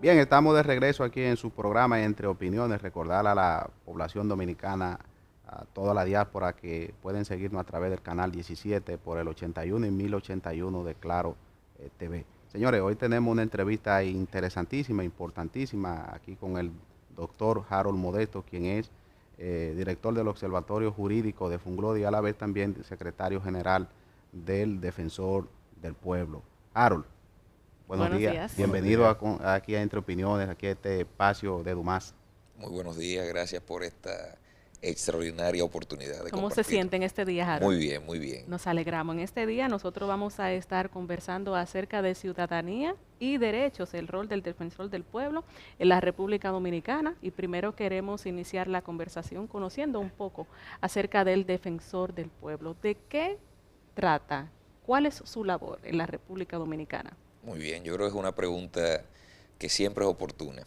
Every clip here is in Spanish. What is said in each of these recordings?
Bien, estamos de regreso aquí en su programa Entre Opiniones. Recordar a la población dominicana, a toda la diáspora, que pueden seguirnos a través del canal 17 por el 81 y 1081 de Claro TV. Señores, hoy tenemos una entrevista interesantísima, importantísima, aquí con el doctor Harold Modesto, quien es director del Observatorio Jurídico de Funglode y a la vez también secretario general del Defensor del Pueblo. Harold, buenos Buenos días, días. Buenos bienvenido días. aquí a Entre Opiniones, aquí a este espacio de Dumas. Muy buenos días, gracias por esta extraordinaria oportunidad de ¿Cómo se compartir. siente en este día, Muy Harold? bien, muy bien. Nos alegramos. En este día nosotros vamos a estar conversando acerca de ciudadanía y derechos, el rol del defensor del pueblo en la República Dominicana. Y primero queremos iniciar la conversación conociendo un poco acerca del defensor del pueblo. ¿De qué trata? ¿Cuál es su labor en la República Dominicana? Muy bien, yo creo que es una pregunta que siempre es oportuna,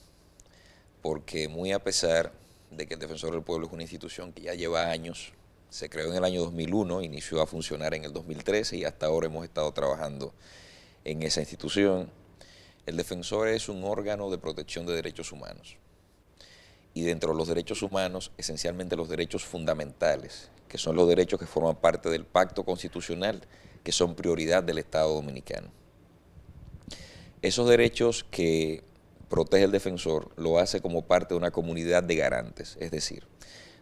porque muy a pesar de que el Defensor del Pueblo es una institución que ya lleva años, se creó en el año 2001, inició a funcionar en el 2013 y hasta ahora hemos estado trabajando en esa institución. El defensor es un órgano de protección de derechos humanos. Y dentro de los derechos humanos, esencialmente los derechos fundamentales, que son los derechos que forman parte del pacto constitucional, que son prioridad del Estado dominicano. Esos derechos que protege el defensor lo hace como parte de una comunidad de garantes, es decir,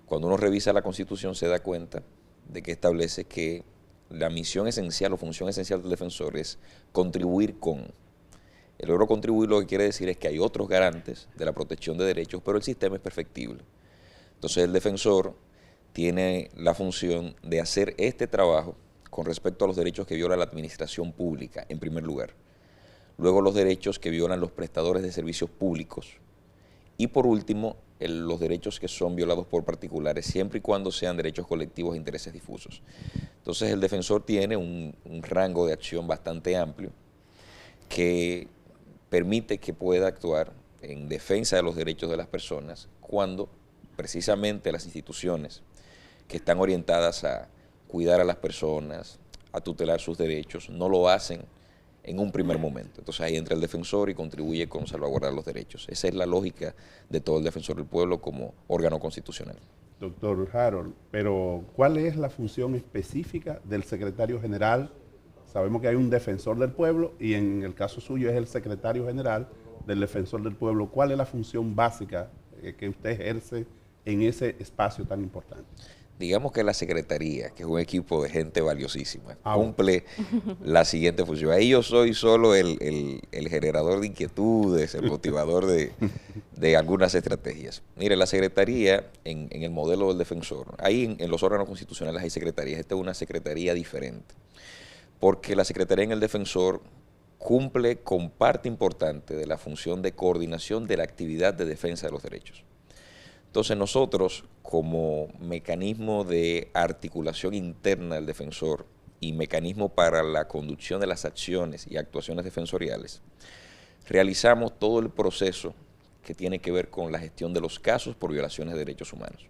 cuando uno revisa la Constitución se da cuenta de que establece que la misión esencial o función esencial del defensor es contribuir con. El logro contribuir lo que quiere decir es que hay otros garantes de la protección de derechos, pero el sistema es perfectible. Entonces el defensor tiene la función de hacer este trabajo con respecto a los derechos que viola la administración pública, en primer lugar. Luego los derechos que violan los prestadores de servicios públicos. Y por último, los derechos que son violados por particulares, siempre y cuando sean derechos colectivos e intereses difusos. Entonces el defensor tiene un rango de acción bastante amplio que permite que pueda actuar en defensa de los derechos de las personas cuando precisamente las instituciones que están orientadas a cuidar a las personas, a tutelar sus derechos, no lo hacen en un primer momento. Entonces ahí entra el defensor y contribuye con salvaguardar los derechos. Esa es la lógica de todo el defensor del pueblo como órgano constitucional. Doctor Harold, pero ¿cuál es la función específica del secretario general? Sabemos que hay un defensor del pueblo y en el caso suyo es el secretario general del defensor del pueblo. ¿Cuál es la función básica que usted ejerce en ese espacio tan importante? Digamos que la Secretaría, que es un equipo de gente valiosísima, Ah, cumple la siguiente función. Ahí yo soy solo el generador de inquietudes, el motivador de algunas estrategias. Mire, la Secretaría, en el modelo del defensor, ahí en los órganos constitucionales hay secretarías. Esta es una secretaría diferente, porque la Secretaría en el defensor cumple con parte importante de la función de coordinación de la actividad de defensa de los derechos. Entonces nosotros, como mecanismo de articulación interna del defensor y mecanismo para la conducción de las acciones y actuaciones defensoriales, realizamos todo el proceso que tiene que ver con la gestión de los casos por violaciones de derechos humanos.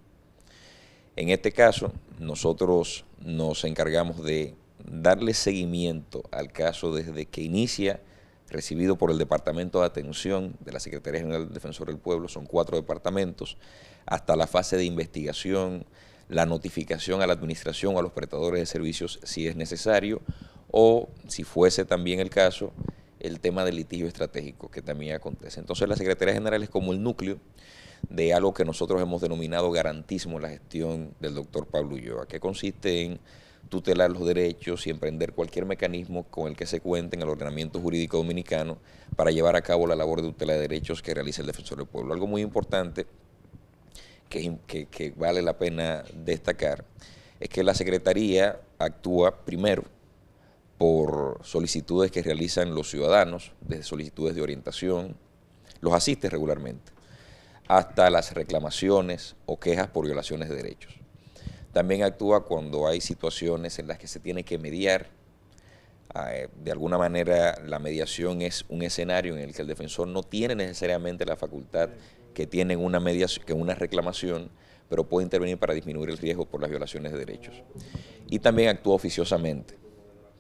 En este caso, nosotros nos encargamos de darle seguimiento al caso desde que inicia, recibido por el Departamento de Atención de la Secretaría General del Defensor del Pueblo, son 4 departamentos, hasta la fase de investigación, la notificación a la administración o a los prestadores de servicios si es necesario, o si fuese también el caso, el tema del litigio estratégico que también acontece. Entonces la Secretaría General es como el núcleo de algo que nosotros hemos denominado garantismo en la gestión del doctor Pablo Ulloa, que consiste en tutelar los derechos y emprender cualquier mecanismo con el que se cuente en el ordenamiento jurídico dominicano para llevar a cabo la labor de tutela de derechos que realiza el defensor del pueblo. Algo muy importante que vale la pena destacar es que la Secretaría actúa primero por solicitudes que realizan los ciudadanos, desde solicitudes de orientación, los asiste regularmente, hasta las reclamaciones o quejas por violaciones de derechos. También actúa cuando hay situaciones en las que se tiene que mediar. De alguna manera la mediación es un escenario en el que el defensor no tiene necesariamente la facultad que tiene una mediación, que una reclamación, pero puede intervenir para disminuir el riesgo por las violaciones de derechos. Y también actúa oficiosamente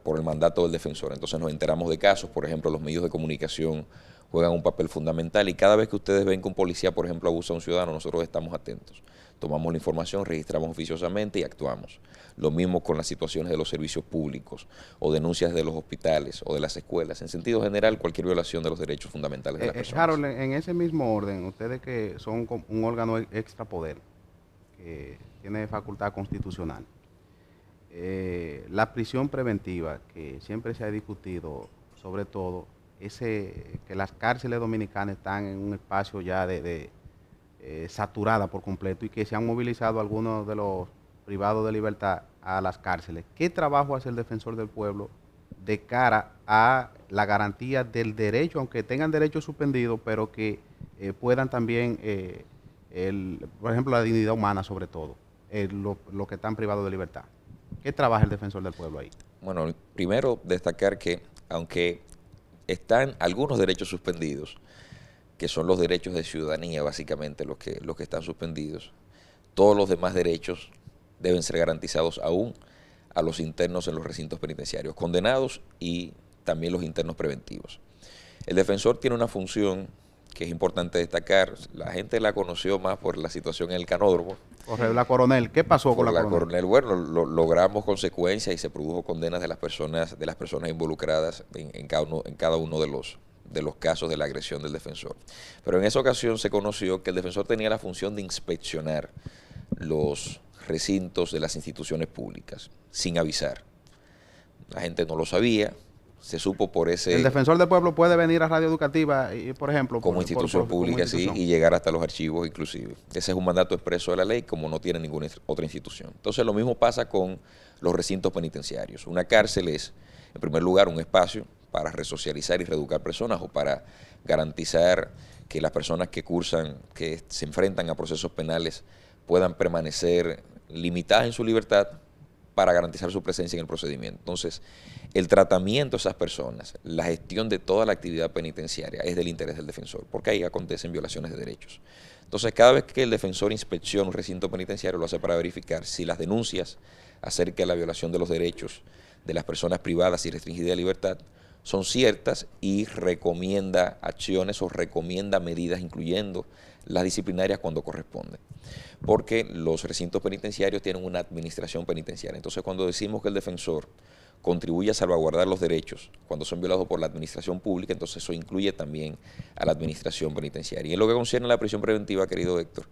por el mandato del defensor. Entonces nos enteramos de casos, por ejemplo, los medios de comunicación juegan un papel fundamental y cada vez que ustedes ven que un policía, por ejemplo, abusa a un ciudadano, nosotros estamos atentos. Tomamos la información, registramos oficiosamente y actuamos. Lo mismo con las situaciones de los servicios públicos o denuncias de los hospitales o de las escuelas. En sentido general, cualquier violación de los derechos fundamentales de las personas. Harold, en ese mismo orden, ustedes que son un órgano extrapoder, que tiene facultad constitucional, la prisión preventiva, que siempre se ha discutido, sobre todo, que las cárceles dominicanas están en un espacio ya saturada por completo y que se han movilizado algunos de los privados de libertad a las cárceles. ¿Qué trabajo hace el defensor del pueblo de cara a la garantía del derecho, aunque tengan derechos suspendidos, pero que puedan también, por ejemplo, la dignidad humana sobre todo, los que están privados de libertad? ¿Qué trabaja el defensor del pueblo ahí? Bueno, primero destacar que aunque están algunos derechos suspendidos, que son los derechos de ciudadanía básicamente los que están suspendidos, todos los demás derechos deben ser garantizados aún a los internos en los recintos penitenciarios, condenados y también los internos preventivos. El defensor tiene una función que es importante destacar. La gente la conoció más por la situación en el canódromo. La Coronel, ¿qué pasó con la Coronel? Bueno, logramos consecuencias y se produjo condenas de las personas involucradas en cada uno de los casos de la agresión del defensor. Pero en esa ocasión se conoció que el defensor tenía la función de inspeccionar los recintos de las instituciones públicas sin avisar. La gente no lo sabía. Se supo por ese... El defensor del pueblo puede venir a Radio Educativa, por ejemplo... Como institución pública, sí, y llegar hasta los archivos inclusive. Ese es un mandato expreso de la ley, como no tiene ninguna otra institución. Entonces lo mismo pasa con los recintos penitenciarios. Una cárcel es, en primer lugar, un espacio para resocializar y reeducar personas o para garantizar que las personas que se enfrentan a procesos penales puedan permanecer limitadas en su libertad para garantizar su presencia en el procedimiento. Entonces, el tratamiento de esas personas, la gestión de toda la actividad penitenciaria es del interés del defensor, porque ahí acontecen violaciones de derechos. Entonces, cada vez que el defensor inspecciona un recinto penitenciario, lo hace para verificar si las denuncias acerca de la violación de los derechos de las personas privadas y restringidas de libertad son ciertas y recomienda acciones o recomienda medidas, incluyendo las disciplinarias cuando corresponde. Porque los recintos penitenciarios tienen una administración penitenciaria. Entonces, cuando decimos que el defensor contribuye a salvaguardar los derechos cuando son violados por la administración pública, entonces eso incluye también a la administración penitenciaria. Y en lo que concierne a la prisión preventiva, querido Héctor,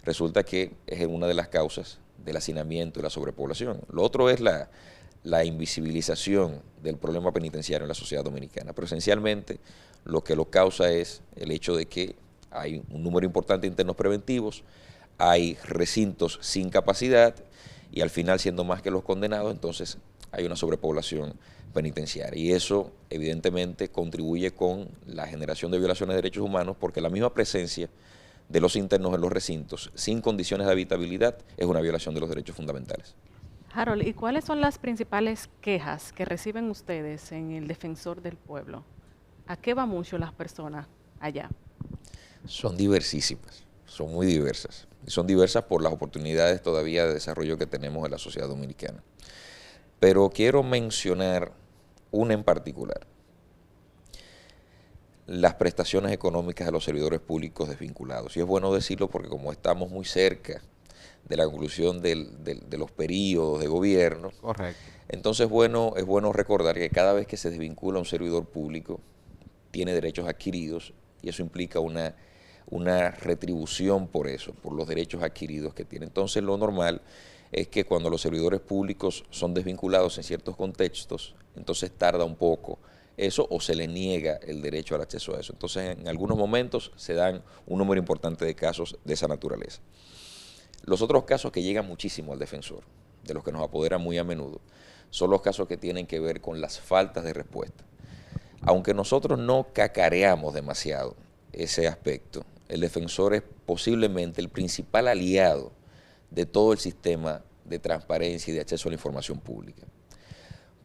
resulta que es una de las causas del hacinamiento y la sobrepoblación. Lo otro es la invisibilización del problema penitenciario en la sociedad dominicana. Pero esencialmente lo que lo causa es el hecho de que hay un número importante de internos preventivos, hay recintos sin capacidad y al final, siendo más que los condenados, entonces hay una sobrepoblación penitenciaria. Y eso evidentemente contribuye con la generación de violaciones de derechos humanos, porque la misma presencia de los internos en los recintos sin condiciones de habitabilidad es una violación de los derechos fundamentales. Harold, ¿y cuáles son las principales quejas que reciben ustedes en el Defensor del Pueblo? ¿A qué va mucho las personas allá? Son diversísimas, son muy diversas. Y son diversas por las oportunidades todavía de desarrollo que tenemos en la sociedad dominicana. Pero quiero mencionar una en particular: las prestaciones económicas de los servidores públicos desvinculados. Y es bueno decirlo porque como estamos muy cerca de la conclusión de los periodos de gobierno, correcto, entonces es bueno recordar que cada vez que se desvincula un servidor público tiene derechos adquiridos y eso implica una retribución por eso, por los derechos adquiridos que tiene. Entonces lo normal es que cuando los servidores públicos son desvinculados en ciertos contextos, entonces tarda un poco eso o se le niega el derecho al acceso a eso. Entonces en algunos momentos se dan un número importante de casos de esa naturaleza. Los otros casos que llegan muchísimo al defensor, de los que nos apoderan muy a menudo, son los casos que tienen que ver con las faltas de respuesta. Aunque nosotros no cacareamos demasiado ese aspecto, el defensor es posiblemente el principal aliado de todo el sistema de transparencia y de acceso a la información pública.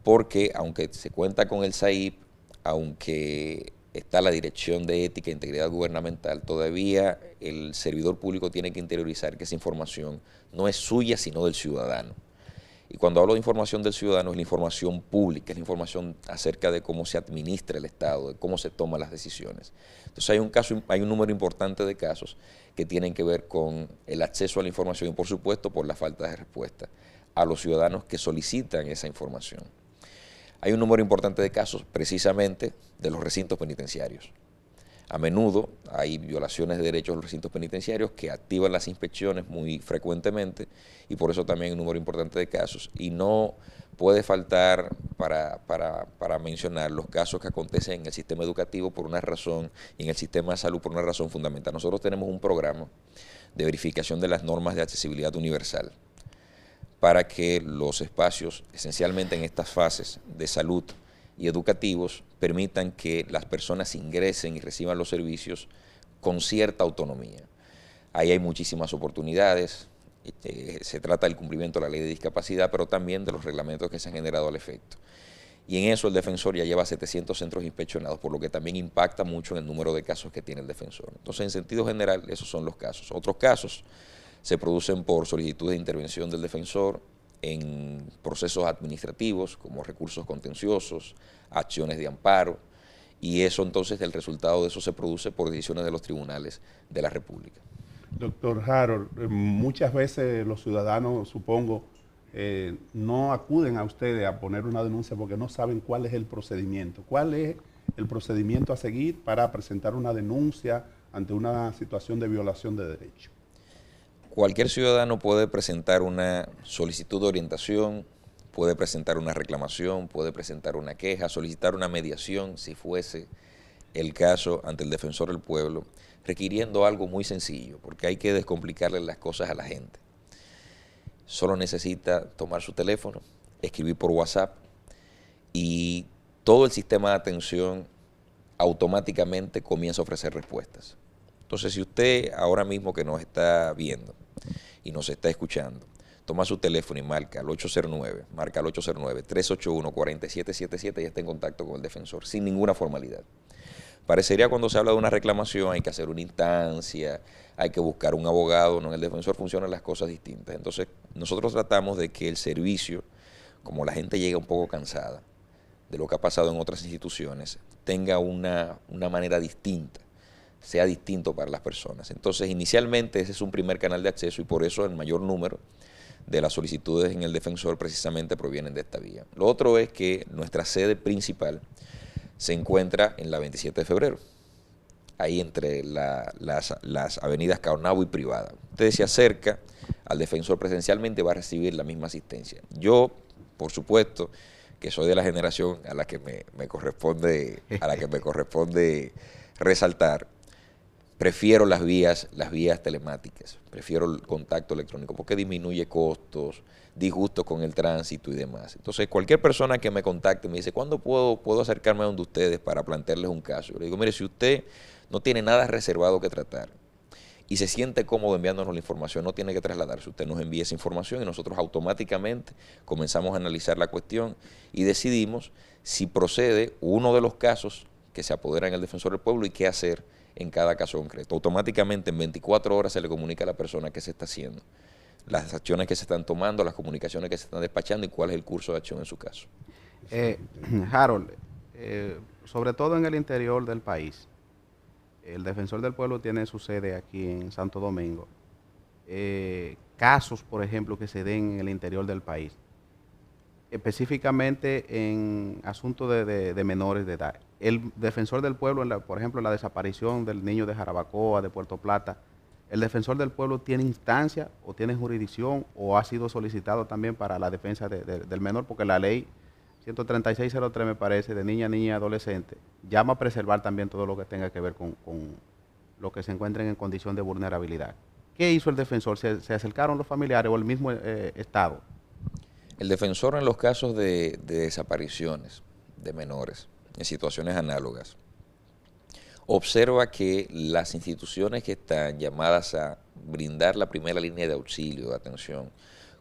Porque aunque se cuenta con el SAIP, aunque está la Dirección de Ética e Integridad Gubernamental, todavía el servidor público tiene que interiorizar que esa información no es suya, sino del ciudadano. Y cuando hablo de información del ciudadano es la información pública, es la información acerca de cómo se administra el Estado, de cómo se toman las decisiones. Entonces hay un número importante de casos que tienen que ver con el acceso a la información y por supuesto por la falta de respuesta a los ciudadanos que solicitan esa información. Hay un número importante de casos precisamente de los recintos penitenciarios. A menudo hay violaciones de derechos de los recintos penitenciarios que activan las inspecciones muy frecuentemente y por eso también hay un número importante de casos. Y no puede faltar para mencionar los casos que acontecen en el sistema educativo por una razón y en el sistema de salud por una razón fundamental. Nosotros tenemos un programa de verificación de las normas de accesibilidad universal para que los espacios, esencialmente en estas fases de salud y educativos, permitan que las personas ingresen y reciban los servicios con cierta autonomía. Ahí hay muchísimas oportunidades, se trata del cumplimiento de la ley de discapacidad, pero también de los reglamentos que se han generado al efecto. Y en eso el defensor ya lleva 700 centros inspeccionados, por lo que también impacta mucho en el número de casos que tiene el defensor. Entonces, en sentido general, esos son los casos. Otros casos se producen por solicitud de intervención del defensor en procesos administrativos como recursos contenciosos, acciones de amparo, y eso entonces el resultado de eso se produce por decisiones de los tribunales de la República. Doctor Harold, muchas veces los ciudadanos, supongo, no acuden a ustedes a poner una denuncia porque no saben cuál es el procedimiento. ¿Cuál es el procedimiento a seguir para presentar una denuncia ante una situación de violación de derechos? Cualquier ciudadano puede presentar una solicitud de orientación, puede presentar una reclamación, puede presentar una queja, solicitar una mediación, si fuese el caso, ante el defensor del pueblo, requiriendo algo muy sencillo, porque hay que descomplicarle las cosas a la gente. Solo necesita tomar su teléfono, escribir por WhatsApp y todo el sistema de atención automáticamente comienza a ofrecer respuestas. Entonces, si usted ahora mismo que nos está viendo y nos está escuchando, toma su teléfono y marca al 809-381-4777 y está en contacto con el defensor, sin ninguna formalidad. Parecería cuando se habla de una reclamación hay que hacer una instancia, hay que buscar un abogado, no, en el defensor funcionan las cosas distintas. Entonces, nosotros tratamos de que el servicio, como la gente llega un poco cansada de lo que ha pasado en otras instituciones, tenga una manera distinta, sea distinto para las personas. Entonces, inicialmente ese es un primer canal de acceso y por eso el mayor número de las solicitudes en el defensor precisamente provienen de esta vía. Lo otro es que nuestra sede principal se encuentra en la 27 de febrero, ahí entre las avenidas Caonabo y Privada. Usted se acerca al defensor presencialmente y va a recibir la misma asistencia. Yo, por supuesto, que soy de la generación a la que me corresponde resaltar, prefiero las vías telemáticas, prefiero el contacto electrónico porque disminuye costos, disgustos con el tránsito y demás. Entonces, cualquier persona que me contacte me dice, ¿cuándo puedo acercarme a donde ustedes para plantearles un caso? Yo le digo, mire, si usted no tiene nada reservado que tratar y se siente cómodo enviándonos la información, no tiene que trasladarse. Usted nos envía esa información y nosotros automáticamente comenzamos a analizar la cuestión y decidimos si procede uno de los casos que se apoderan en el defensor del pueblo y qué hacer en cada caso concreto. Automáticamente en 24 horas se le comunica a la persona qué se está haciendo, las acciones que se están tomando, las comunicaciones que se están despachando y cuál es el curso de acción en su caso. Harold, sobre todo en el interior del país, el Defensor del Pueblo tiene su sede aquí en Santo Domingo. Casos, por ejemplo, que se den en el interior del país, específicamente en asuntos de menores de edad. El Defensor del Pueblo, por ejemplo, la desaparición del niño de Jarabacoa, de Puerto Plata, ¿el Defensor del Pueblo tiene instancia o tiene jurisdicción o ha sido solicitado también para la defensa del menor? Porque la ley 13603, me parece, de niña y adolescente, llama a preservar también todo lo que tenga que ver con lo que se encuentren en condición de vulnerabilidad. ¿Qué hizo el defensor? ¿Se acercaron los familiares o el mismo Estado? El defensor en los casos de desapariciones de menores, en situaciones análogas, observa que las instituciones que están llamadas a brindar la primera línea de auxilio, de atención,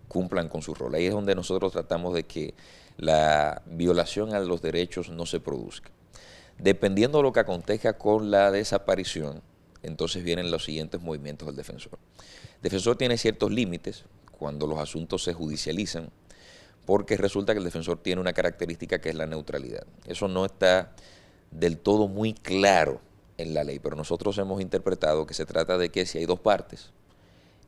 cumplan con su rol. Ahí es donde nosotros tratamos de que la violación a los derechos no se produzca. Dependiendo de lo que acontezca con la desaparición, entonces vienen los siguientes movimientos del defensor. El defensor tiene ciertos límites cuando los asuntos se judicializan. porque resulta que el defensor tiene una característica que es la neutralidad. Eso no está del todo muy claro en la ley, pero nosotros hemos interpretado que se trata de que si hay dos partes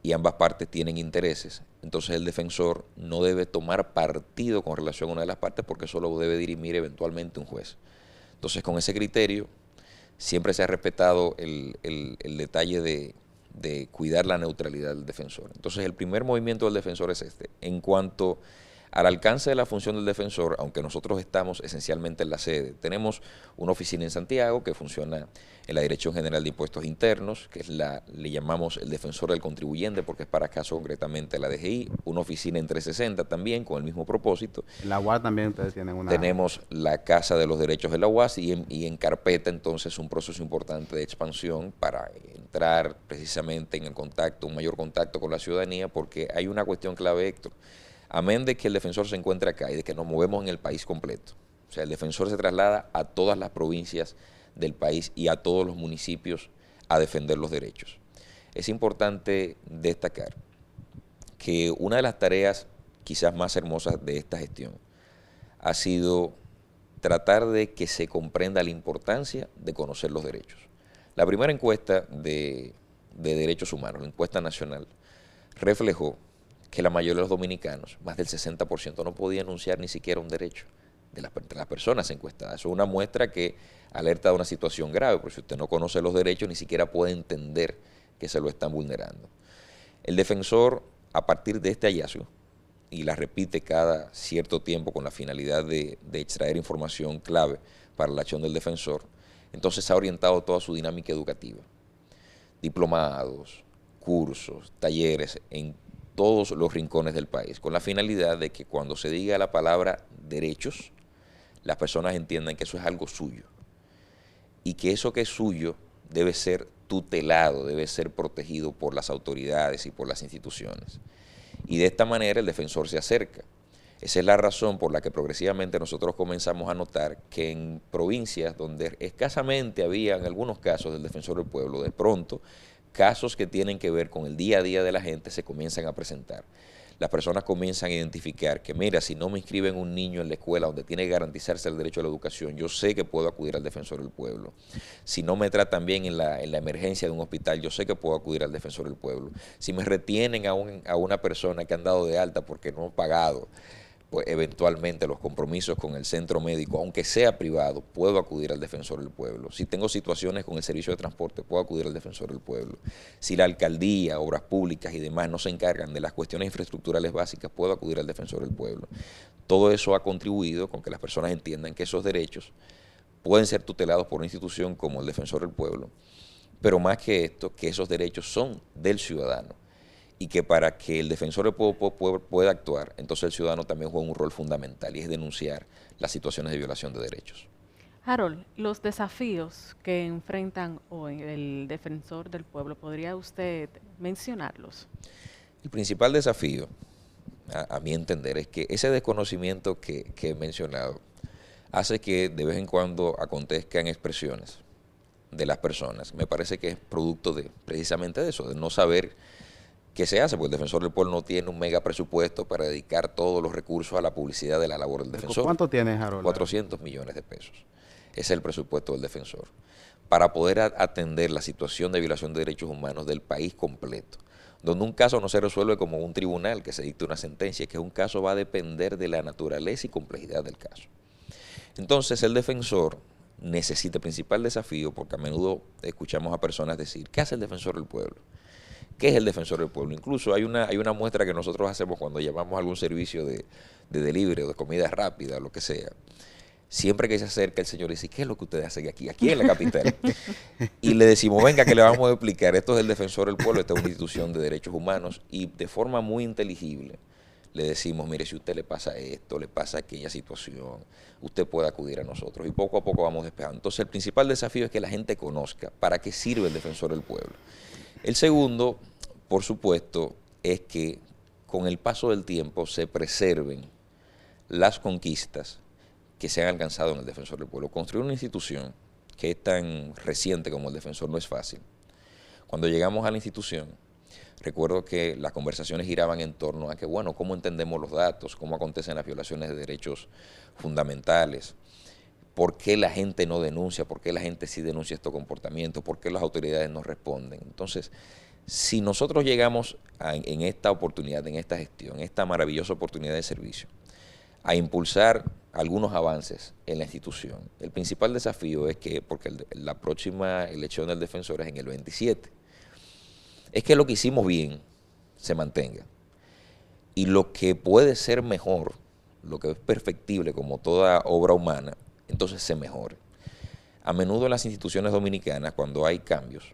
y ambas partes tienen intereses, entonces el defensor no debe tomar partido con relación a una de las partes porque eso lo debe dirimir eventualmente un juez. Entonces, con ese criterio siempre se ha respetado el detalle de cuidar la neutralidad del defensor. Entonces, el primer movimiento del defensor es este. En cuanto al alcance de la función del defensor, aunque nosotros estamos esencialmente en la sede, tenemos una oficina en Santiago que funciona en la Dirección General de Impuestos Internos, que es le llamamos el defensor del contribuyente porque es para caso concretamente la DGI, una oficina en 360 también con el mismo propósito. En la UAS también ustedes tienen una... Tenemos la Casa de los Derechos de la UAS y en carpeta entonces un proceso importante de expansión para entrar precisamente en el contacto, un mayor contacto con la ciudadanía, porque hay una cuestión clave, Héctor. Amén de que el defensor se encuentra acá y de que nos movemos en el país completo. O sea, el defensor se traslada a todas las provincias del país y a todos los municipios a defender los derechos. Es importante destacar que una de las tareas quizás más hermosas de esta gestión ha sido tratar de que se comprenda la importancia de conocer los derechos. La primera encuesta de derechos humanos, la encuesta nacional, reflejó que la mayoría de los dominicanos, más del 60%, no podía enunciar ni siquiera un derecho de las personas encuestadas. Eso es una muestra que alerta de una situación grave, porque si usted no conoce los derechos, ni siquiera puede entender que se lo están vulnerando. El defensor, a partir de este hallazgo, y la repite cada cierto tiempo con la finalidad de extraer información clave para la acción del defensor, entonces ha orientado toda su dinámica educativa. Diplomados, cursos, talleres en todos los rincones del país, con la finalidad de que cuando se diga la palabra derechos, las personas entiendan que eso es algo suyo y que eso que es suyo debe ser tutelado, debe ser protegido por las autoridades y por las instituciones. Y de esta manera el defensor se acerca. Esa es la razón por la que progresivamente nosotros comenzamos a notar que en provincias donde escasamente había en algunos casos del defensor del pueblo, de pronto casos que tienen que ver con el día a día de la gente se comienzan a presentar. Las personas comienzan a identificar que, mira, si no me inscriben un niño en la escuela donde tiene que garantizarse el derecho a la educación, yo sé que puedo acudir al defensor del pueblo. Si no me tratan bien en la emergencia de un hospital, yo sé que puedo acudir al defensor del pueblo. Si me retienen a una persona que han dado de alta porque no ha pagado, pues eventualmente los compromisos con el centro médico, aunque sea privado, puedo acudir al defensor del pueblo. Si tengo situaciones con el servicio de transporte, puedo acudir al defensor del pueblo. Si la alcaldía, obras públicas y demás no se encargan de las cuestiones infraestructurales básicas, puedo acudir al defensor del pueblo. Todo eso ha contribuido con que las personas entiendan que esos derechos pueden ser tutelados por una institución como el defensor del pueblo, pero más que esto, que esos derechos son del ciudadano. Y que para que el defensor del pueblo pueda actuar, entonces el ciudadano también juega un rol fundamental y es denunciar las situaciones de violación de derechos. Harold, los desafíos que enfrentan hoy el defensor del pueblo, ¿podría usted mencionarlos? El principal desafío, a mi entender, es que ese desconocimiento que he mencionado hace que de vez en cuando acontezcan expresiones de las personas. Me parece que es producto de precisamente de eso, de no saber ¿qué se hace? Porque el defensor del pueblo no tiene un mega presupuesto para dedicar todos los recursos a la publicidad de la labor del defensor. ¿Cuánto tienes, Harold? 400 millones de pesos. Ese es el presupuesto del defensor. Para poder atender la situación de violación de derechos humanos del país completo, donde un caso no se resuelve como un tribunal que se dicta una sentencia, que un caso va a depender de la naturaleza y complejidad del caso. Entonces el defensor necesita, el principal desafío, porque a menudo escuchamos a personas decir, ¿qué hace el defensor del pueblo? ¿Qué es el defensor del pueblo? Incluso hay una muestra que nosotros hacemos cuando llamamos a algún servicio de delivery o de comida rápida o lo que sea. Siempre que se acerca el señor dice, ¿qué es lo que ustedes hacen aquí en la capital? Y le decimos, venga, que le vamos a explicar. Esto es el defensor del pueblo, esta es una institución de derechos humanos. Y de forma muy inteligible le decimos, mire, si a usted le pasa esto, le pasa aquella situación, usted puede acudir a nosotros. Y poco a poco vamos despejando. Entonces, el principal desafío es que la gente conozca para qué sirve el defensor del pueblo. El segundo, por supuesto, es que con el paso del tiempo se preserven las conquistas que se han alcanzado en el defensor del pueblo. Construir una institución que es tan reciente como el defensor no es fácil. Cuando llegamos a la institución, recuerdo que las conversaciones giraban en torno a que, bueno, ¿cómo entendemos los datos? ¿Cómo acontecen las violaciones de derechos fundamentales? ¿Por qué la gente no denuncia? ¿Por qué la gente sí denuncia estos comportamientos? ¿Por qué las autoridades no responden? Entonces, si nosotros llegamos en esta oportunidad, en esta gestión, esta maravillosa oportunidad de servicio, a impulsar algunos avances en la institución, el principal desafío es que, porque la próxima elección del defensor es en el 27, es que lo que hicimos bien se mantenga. Y lo que puede ser mejor, lo que es perfectible como toda obra humana, entonces se mejore. A menudo en las instituciones dominicanas, cuando hay cambios,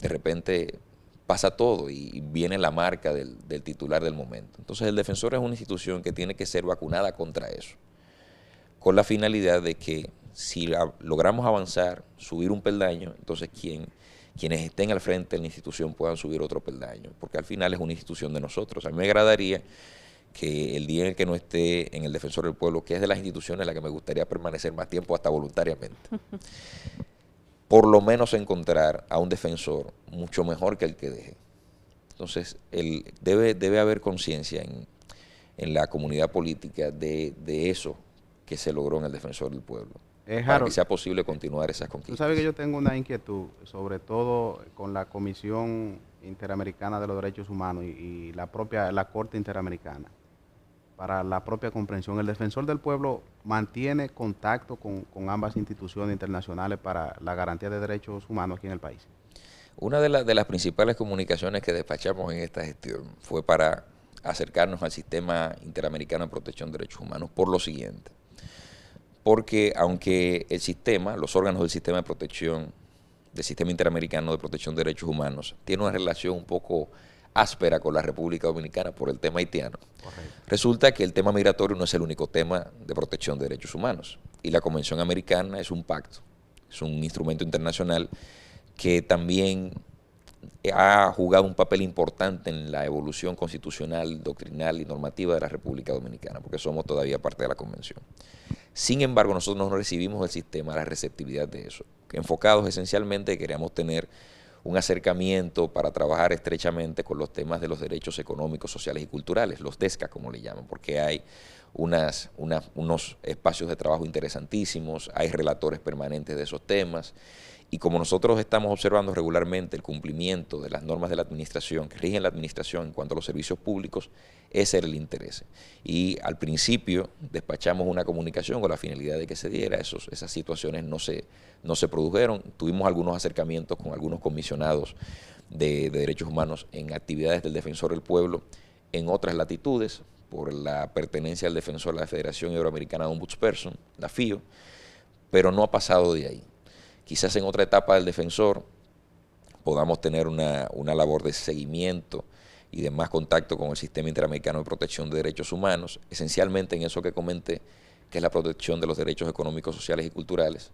de repente pasa todo y viene la marca del titular del momento. Entonces el defensor es una institución que tiene que ser vacunada contra eso, con la finalidad de que si logramos avanzar, subir un peldaño, entonces quienes estén al frente de la institución puedan subir otro peldaño, porque al final es una institución de nosotros. A mí me agradaría que el día en el que no esté en el Defensor del Pueblo, que es de las instituciones en las que me gustaría permanecer más tiempo, hasta voluntariamente, por lo menos encontrar a un defensor mucho mejor que el que deje. Entonces, debe haber conciencia en la comunidad política de eso que se logró en el Defensor del Pueblo, para que sea posible continuar esas conquistas. Tú sabes que yo tengo una inquietud, sobre todo con la Comisión Interamericana de los Derechos Humanos y la Corte Interamericana, para la propia comprensión. El Defensor del Pueblo mantiene contacto con ambas instituciones internacionales para la garantía de derechos humanos aquí en el país. Una de las principales comunicaciones que despachamos en esta gestión fue para acercarnos al Sistema Interamericano de Protección de Derechos Humanos por lo siguiente. Porque aunque el sistema, los órganos del sistema de protección, del Sistema Interamericano de Protección de Derechos Humanos, tiene una relación un poco áspera con la República Dominicana por el tema haitiano. Correcto. Resulta que el tema migratorio no es el único tema de protección de derechos humanos. Y la Convención Americana es un pacto, es un instrumento internacional que también ha jugado un papel importante en la evolución constitucional, doctrinal y normativa de la República Dominicana, porque somos todavía parte de la Convención. Sin embargo, nosotros no recibimos del sistema la receptividad de eso, enfocados esencialmente queríamos tener un acercamiento para trabajar estrechamente con los temas de los derechos económicos, sociales y culturales, los DESCA como le llaman, porque hay unos espacios de trabajo interesantísimos, hay relatores permanentes de esos temas, y como nosotros estamos observando regularmente el cumplimiento de las normas de la administración, que rigen la administración en cuanto a los servicios públicos, ese era el interés. Y al principio despachamos una comunicación con la finalidad de que se diera, esas situaciones no se produjeron. Tuvimos algunos acercamientos con algunos comisionados de derechos humanos en actividades del Defensor del Pueblo en otras latitudes, por la pertenencia al defensor de la Federación Iberoamericana de Ombudsperson, la FIO, pero no ha pasado de ahí. Quizás en otra etapa del defensor podamos tener una labor de seguimiento y de más contacto con el Sistema Interamericano de Protección de Derechos Humanos, esencialmente en eso que comenté, que es la protección de los derechos económicos, sociales y culturales,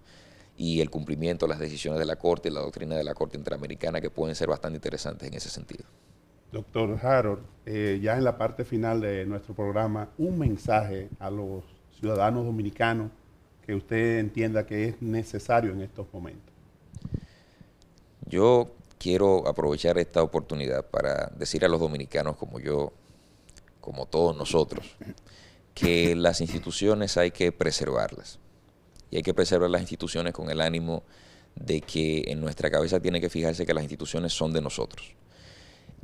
y el cumplimiento de las decisiones de la Corte y la doctrina de la Corte Interamericana, que pueden ser bastante interesantes en ese sentido. Doctor Harold, ya en la parte final de nuestro programa, un mensaje a los ciudadanos dominicanos que usted entienda que es necesario en estos momentos. Yo quiero aprovechar esta oportunidad para decir a los dominicanos como yo, como todos nosotros, que las instituciones hay que preservarlas. Y hay que preservar las instituciones con el ánimo de que en nuestra cabeza tiene que fijarse que las instituciones son de nosotros.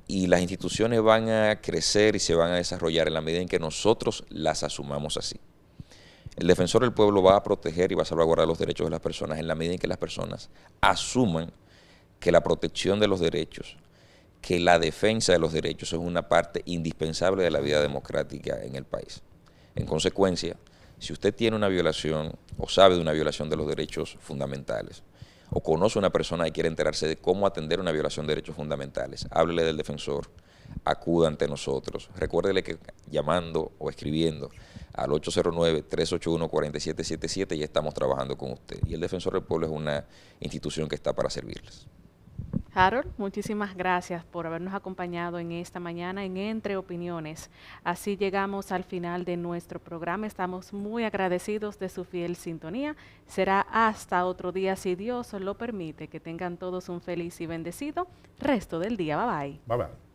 Y las instituciones van a crecer y se van a desarrollar en la medida en que nosotros las asumamos así. El Defensor del Pueblo va a proteger y va a salvaguardar los derechos de las personas en la medida en que las personas asuman que la protección de los derechos, que la defensa de los derechos es una parte indispensable de la vida democrática en el país. En consecuencia, si usted tiene una violación o sabe de una violación de los derechos fundamentales, o conoce a una persona y quiere enterarse de cómo atender una violación de derechos fundamentales, háblele del defensor, acuda ante nosotros. Recuérdele que llamando o escribiendo al 809-381-4777 ya estamos trabajando con usted. Y el Defensor del Pueblo es una institución que está para servirles. Harold, muchísimas gracias por habernos acompañado en esta mañana en Entre Opiniones. Así llegamos al final de nuestro programa. Estamos muy agradecidos de su fiel sintonía. Será hasta otro día, si Dios lo permite. Que tengan todos un feliz y bendecido resto del día. Bye bye. Bye bye.